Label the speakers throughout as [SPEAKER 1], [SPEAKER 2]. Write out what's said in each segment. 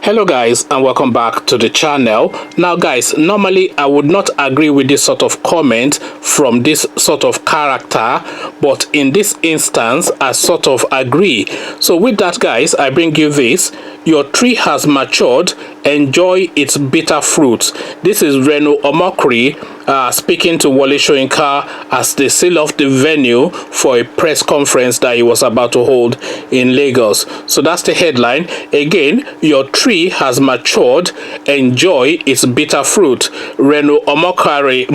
[SPEAKER 1] Hello guys, and welcome back to the channel. Now guys, normally I would not agree with this sort of comment from this sort of character, but in this instance I sort of agree. So with that guys, I bring you this: your tree has matured, enjoy its bitter fruits. This is Reno Omokri speaking to Wole Soyinka as they seal off the venue for a press conference that he was about to hold in Lagos. So that's the headline. Again, your tree has matured, enjoy its bitter fruit. Reno Omokri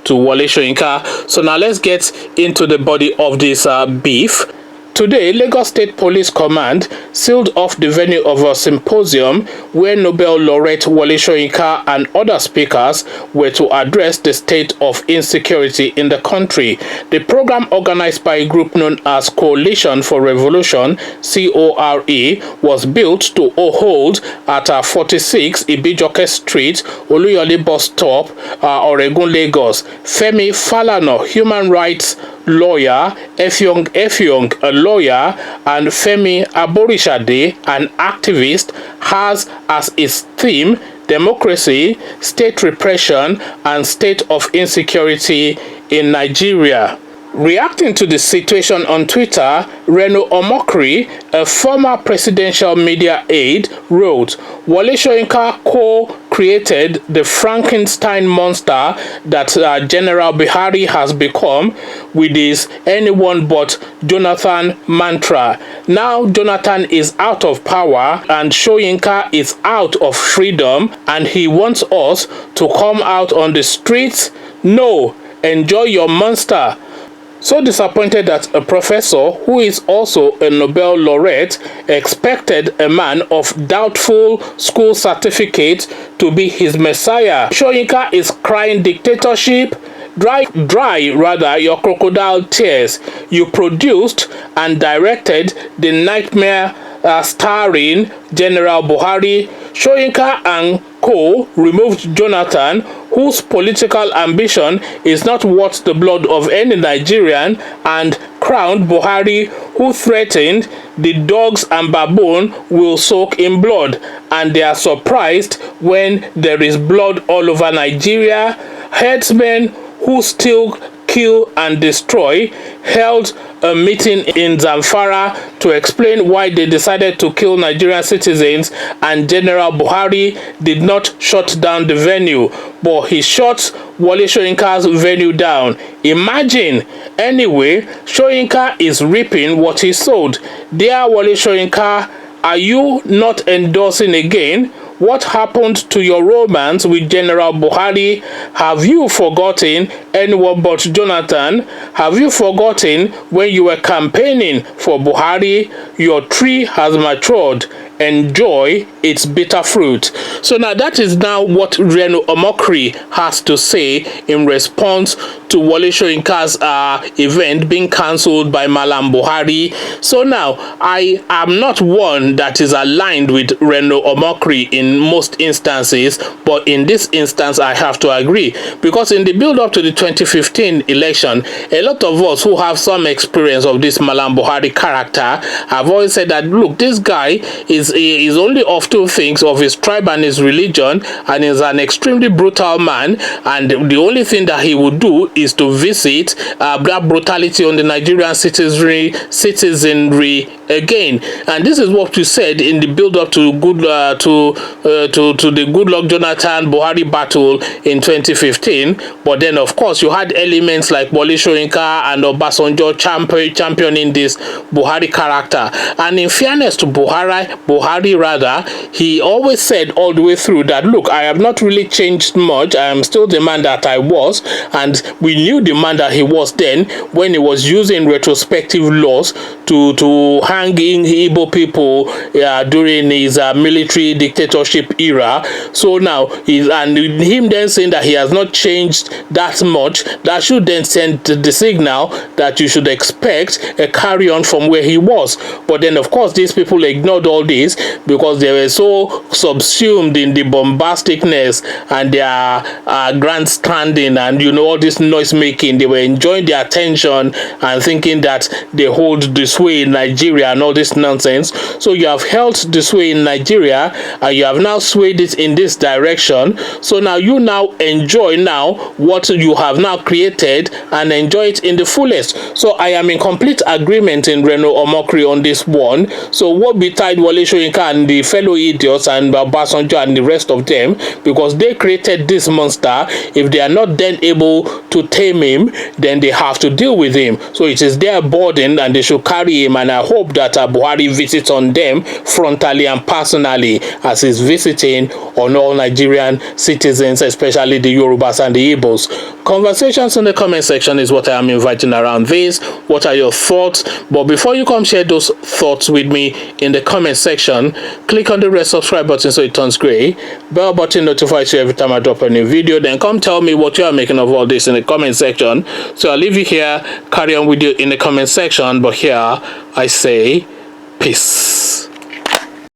[SPEAKER 1] to Wole Soyinka. So now let's get into the body of this beef. Today, Lagos State Police Command sealed off the venue of a symposium where Nobel laureate Wole Soyinka and other speakers were to address the state of insecurity in the country. The program, organized by a group known as Coalition for Revolution (CORE), was built to hold at 46 Ibijoke Street, Oluyole bus stop, Oregun, Lagos. Femi Falana, human rights lawyer, Efyong, a lawyer, and Femi Aborishade, an activist, has as its theme democracy, state repression, and state of insecurity in Nigeria. Reacting to the situation on Twitter, Reno Omokri, a former presidential media aide, wrote, "Wole Soyinka co-created the Frankenstein monster that General Buhari has become with his anyone but Jonathan mantra. Now Jonathan is out of power and Soyinka is out of freedom, and he wants us to come out on the streets? No, enjoy your monster." So disappointed that a professor who is also a Nobel laureate expected a man of doubtful school certificate to be his messiah. Soyinka is crying dictatorship. Dry your crocodile tears. You produced and directed the nightmare starring General Buhari. Soyinka and co. removed Jonathan, whose political ambition is not worth the blood of any Nigerian, and crowned Buhari, who threatened the dogs and baboon will soak in blood, and they are surprised when there is blood all over Nigeria. Herdsmen who still kill and destroy held a meeting in Zamfara to explain why they decided to kill Nigerian citizens, and General Buhari did not shut down the venue, but he shut Wole Soyinka's venue down. Imagine! Anyway, Soyinka is reaping what he sowed. Dear Wole Soyinka, are you not endorsing again? What happened to your romance with General Buhari? Have you forgotten anyone but Jonathan? Have you forgotten when you were campaigning for Buhari? Your tree has matured. Enjoy its bitter fruit. So now that is now what Reno Omokri has to say in response to Wole Soyinka's event being cancelled by Malam Buhari. So now I am not one that is aligned with Reno Omokri in most instances, but in this instance I have to agree, because in the build-up to the 2015 election, a lot of us who have some experience of this Malam Buhari character have always said that, look, this guy is only of two things, of his tribe and his religion, and is an extremely brutal man, and the only thing that he would do is to visit that brutality on the Nigerian citizenry again. And this is what we said in the build-up to the Goodluck Jonathan Buhari battle in 2015. But then, of course, you had elements like Wole Soyinka and Obasanjo championing this Buhari character. And in fairness to Buhari, he always said all the way through that, look, I have not really changed much. I am still the man that I was, and we knew the man that he was then when he was using retrospective laws to hang in Igbo people during his military dictatorship era. So now him then saying that he has not changed that much, that should then send the signal that you should expect a carry on from where he was. But then, of course, these people ignored all this because they were so subsumed in the bombasticness and their grandstanding and all this noise making. They were enjoying the attention and thinking that they hold the sway in Nigeria and all this nonsense. So you have held the sway in Nigeria and you have now swayed it in this direction. So now you now enjoy now what you have now created and enjoy it in the fullest. So I am in complete agreement in Reno Omokri on this one. So what betide Wole Soyinka and the fellow idiots and Obasanjo and the rest of them, because they created this monster. If they are not then able to tame him, then they have to deal with him. So it is their burden and they should carry him, and I hope that Buhari visits on them frontally and personally as he's visiting on all Nigerian citizens, especially the Yorubas and the Igbos. Conversations in the comment section is what I am inviting around this. What are your thoughts? But before you come share those thoughts with me in the comment section, click on the red subscribe button so it turns gray. Bell button notifies you every time I drop a new video. Then come tell me what you are making of all this in the comment section. So I'll leave you here, carry on with you in the comment section. But here I say peace.